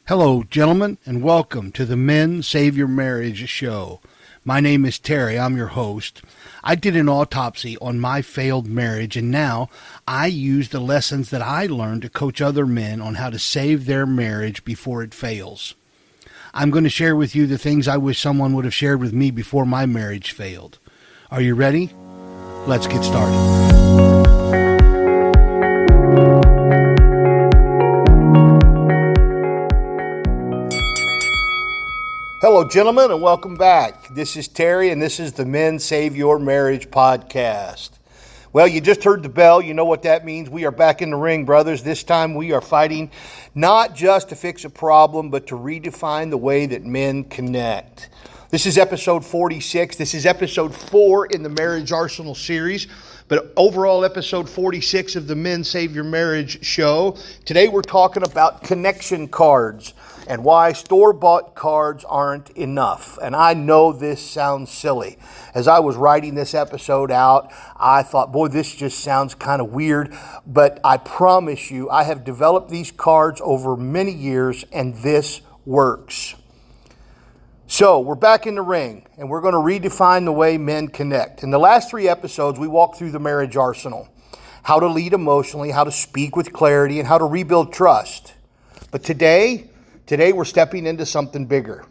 Hello, gentlemen, and welcome to the Men Save Your Marriage show. My name is Terry. I'm your host. I did an autopsy on my failed marriage, and now I use the lessons that I learned to coach other men on how to save their marriage before it fails. I'm going to share with you the things I wish someone would have shared with me before my marriage failed. Are you ready? Let's get started. Hello, gentlemen, and welcome back. This is Terry, and this is the Men Save Your Marriage podcast. Well, you just heard the bell. You know what that means. We are back in the ring, brothers. This time we are fighting not just to fix a problem, but to redefine the way that men connect. This is episode 46. This is episode 4 in the Marriage Arsenal series, but overall episode 46 of the Men Save Your Marriage show. Today we're talking about connection cards and why store-bought cards aren't enough. And I know this sounds silly. As I was writing this episode out, I thought, boy, this just sounds kind of weird. But I promise you, I have developed these cards over many years, and this works. So we're back in the ring, and we're going to redefine the way men connect. In the last 3 episodes, we walked through the marriage arsenal. How to lead emotionally, how to speak with clarity, and how to rebuild trust. But today we're stepping into something bigger,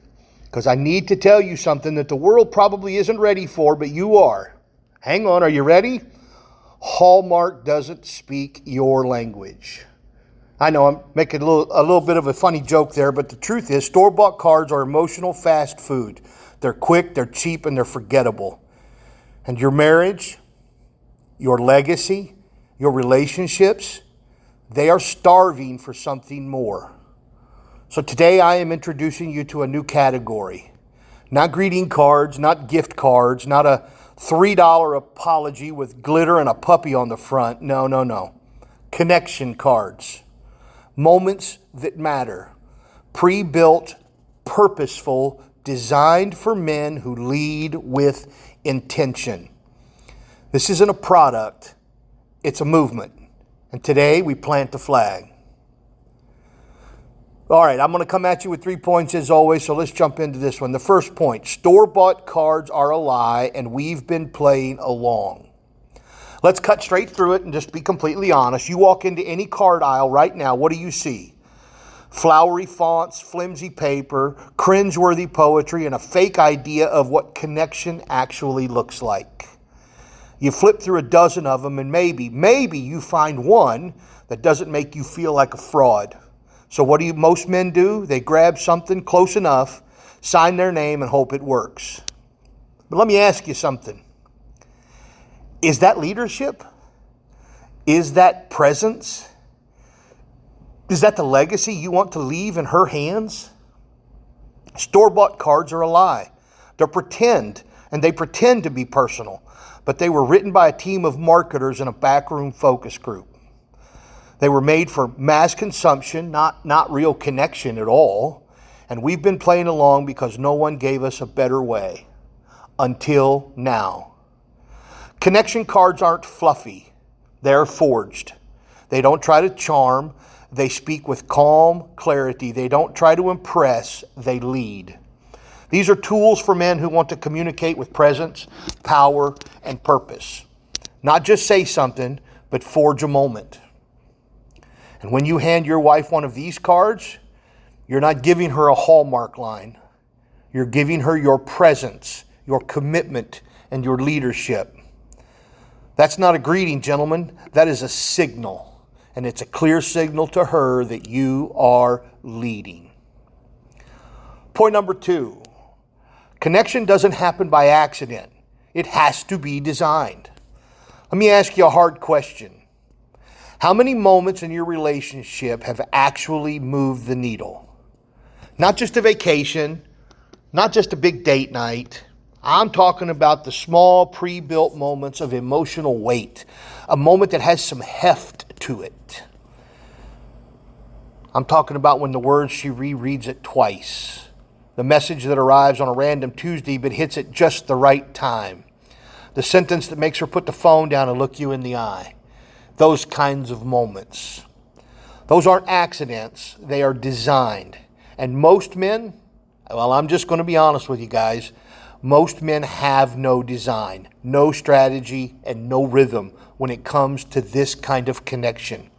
because I need to tell you something that the world probably isn't ready for, but you are. Hang on, are you ready? Hallmark doesn't speak your language. I know I'm making a little bit of a funny joke there, but the truth is store-bought cards are emotional fast food. They're quick, they're cheap, and they're forgettable. And your marriage, your legacy, your relationships, they are starving for something more. So today I am introducing you to a new category. Not greeting cards, not gift cards, not a $3 apology with glitter and a puppy on the front. No. Connection cards. Moments that matter. Pre-built, purposeful, designed for men who lead with intention. This isn't a product, it's a movement. And today we plant the flag. All right, I'm going to come at you with 3 points as always, so let's jump into this one. The first point, store-bought cards are a lie, and we've been playing along. Let's cut straight through it and just be completely honest. You walk into any card aisle right now, what do you see? Flowery fonts, flimsy paper, cringeworthy poetry, and a fake idea of what connection actually looks like. You flip through a dozen of them, and maybe you find one that doesn't make you feel like a fraud. So what do most men do? They grab something close enough, sign their name, and hope it works. But let me ask you something. Is that leadership? Is that presence? Is that the legacy you want to leave in her hands? Store-bought cards are a lie. They're pretend, and they pretend to be personal, but they were written by a team of marketers in a backroom focus group. They were made for mass consumption, not real connection at all. And we've been playing along because no one gave us a better way. Until now. Connection cards aren't fluffy. They're forged. They don't try to charm. They speak with calm clarity. They don't try to impress. They lead. These are tools for men who want to communicate with presence, power, and purpose. Not just say something, but forge a moment. And when you hand your wife one of these cards, you're not giving her a Hallmark line. You're giving her your presence, your commitment, and your leadership. That's not a greeting, gentlemen. That is a signal. And it's a clear signal to her that you are leading. Point number 2. Connection doesn't happen by accident. It has to be designed. Let me ask you a hard question. How many moments in your relationship have actually moved the needle? Not just a vacation, not just a big date night. I'm talking about the small pre-built moments of emotional weight, a moment that has some heft to it. I'm talking about when the words she rereads it twice, the message that arrives on a random Tuesday but hits at just the right time, the sentence that makes her put the phone down and look you in the eye. Those kinds of moments. Those aren't accidents, they are designed. And most men, well, I'm just going to be honest with you guys, most men have no design, no strategy, and no rhythm when it comes to this kind of connection.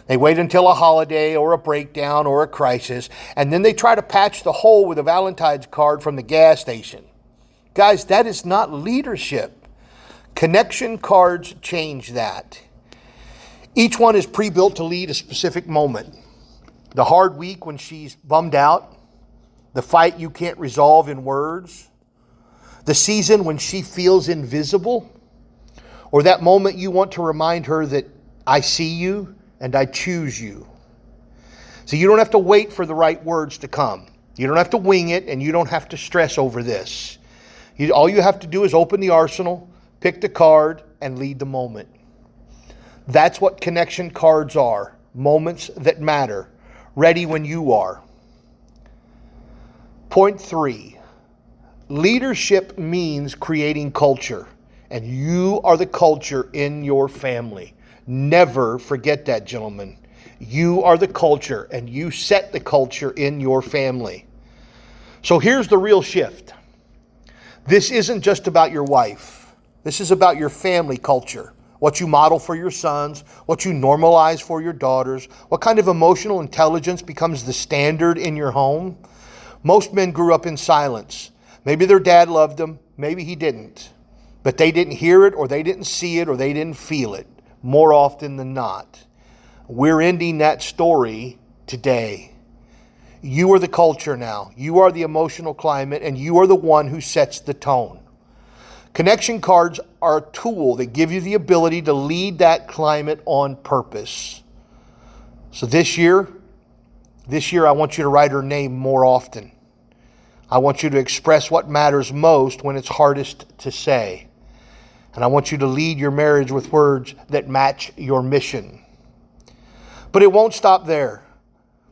They wait until a holiday or a breakdown or a crisis, and then they try to patch the hole with a Valentine's card from the gas station. Guys, that is not leadership. Connection cards change that. Each one is pre-built to lead a specific moment. The hard week when she's bummed out, the fight you can't resolve in words, the season when she feels invisible, or that moment you want to remind her that I see you and I choose you. So you don't have to wait for the right words to come. You don't have to wing it, and you don't have to stress over this. All you have to do is open the arsenal, pick the card, and lead the moment. That's what connection cards are. Moments that matter. Ready when you are. Point 3. Leadership means creating culture. And you are the culture in your family. Never forget that, gentlemen. You are the culture, and you set the culture in your family. So here's the real shift. This isn't just about your wife. This is about your family culture. What you model for your sons, what you normalize for your daughters, what kind of emotional intelligence becomes the standard in your home. Most men grew up in silence. Maybe their dad loved them, maybe he didn't. But they didn't hear it, or they didn't see it, or they didn't feel it, more often than not. We're ending that story today. You are the culture now. You are the emotional climate, and you are the one who sets the tone. Connection cards are a tool that give you the ability to lead that climate on purpose. So this year, I want you to write her name more often. I want you to express what matters most when it's hardest to say. And I want you to lead your marriage with words that match your mission. But it won't stop there.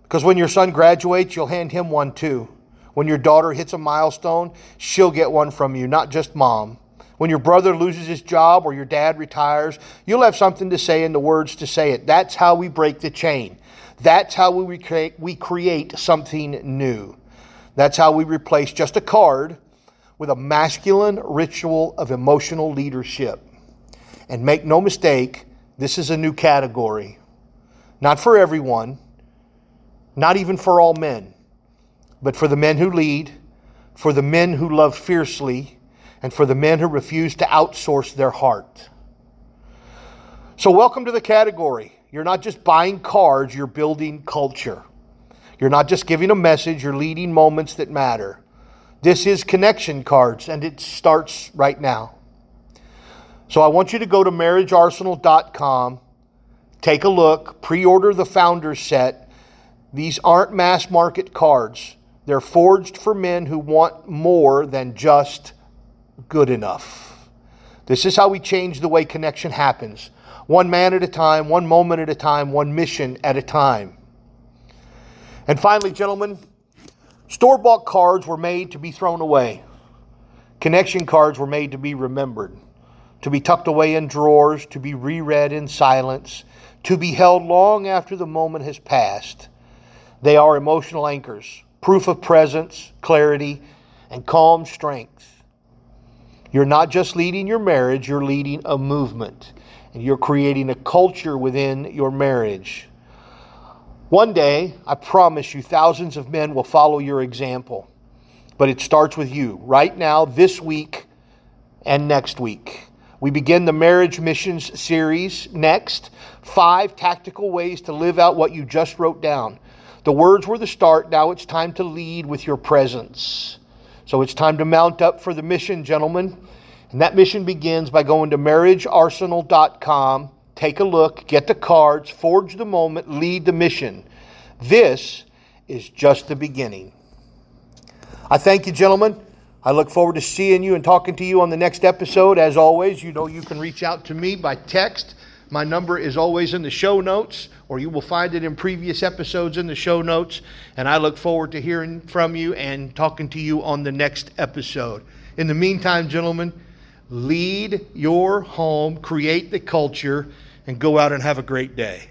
Because when your son graduates, you'll hand him one too. When your daughter hits a milestone, she'll get one from you, not just mom. When your brother loses his job or your dad retires, you'll have something to say and the words to say it. That's how we break the chain. That's how we create something new. That's how we replace just a card with a masculine ritual of emotional leadership. And make no mistake, this is a new category. Not for everyone, not even for all men, but for the men who lead, for the men who love fiercely, and for the men who refuse to outsource their heart. So welcome to the category. You're not just buying cards, you're building culture. You're not just giving a message, you're leading moments that matter. This is connection cards, and it starts right now. So I want you to go to marriagearsenal.com, take a look, pre-order the Founders Set. These aren't mass market cards. They're forged for men who want more than just good enough. This is how we change the way connection happens. One man at a time, one moment at a time, one mission at a time. And finally, gentlemen, store-bought cards were made to be thrown away. Connection cards were made to be remembered, to be tucked away in drawers, to be reread in silence, to be held long after the moment has passed. They are emotional anchors, proof of presence, clarity, and calm strength. You're not just leading your marriage, you're leading a movement. And you're creating a culture within your marriage. One day, I promise you, thousands of men will follow your example. But it starts with you. Right now, this week, and next week. We begin the Marriage Missions series next. 5 tactical ways to live out what you just wrote down. The words were the start. Now it's time to lead with your presence. So it's time to mount up for the mission, gentlemen. And that mission begins by going to marriagearsenal.com. Take a look, get the cards, forge the moment, lead the mission. This is just the beginning. I thank you, gentlemen. I look forward to seeing you and talking to you on the next episode. As always, you know you can reach out to me by text. My number is always in the show notes, or you will find it in previous episodes in the show notes. And I look forward to hearing from you and talking to you on the next episode. In the meantime, gentlemen, lead your home, create the culture, and go out and have a great day.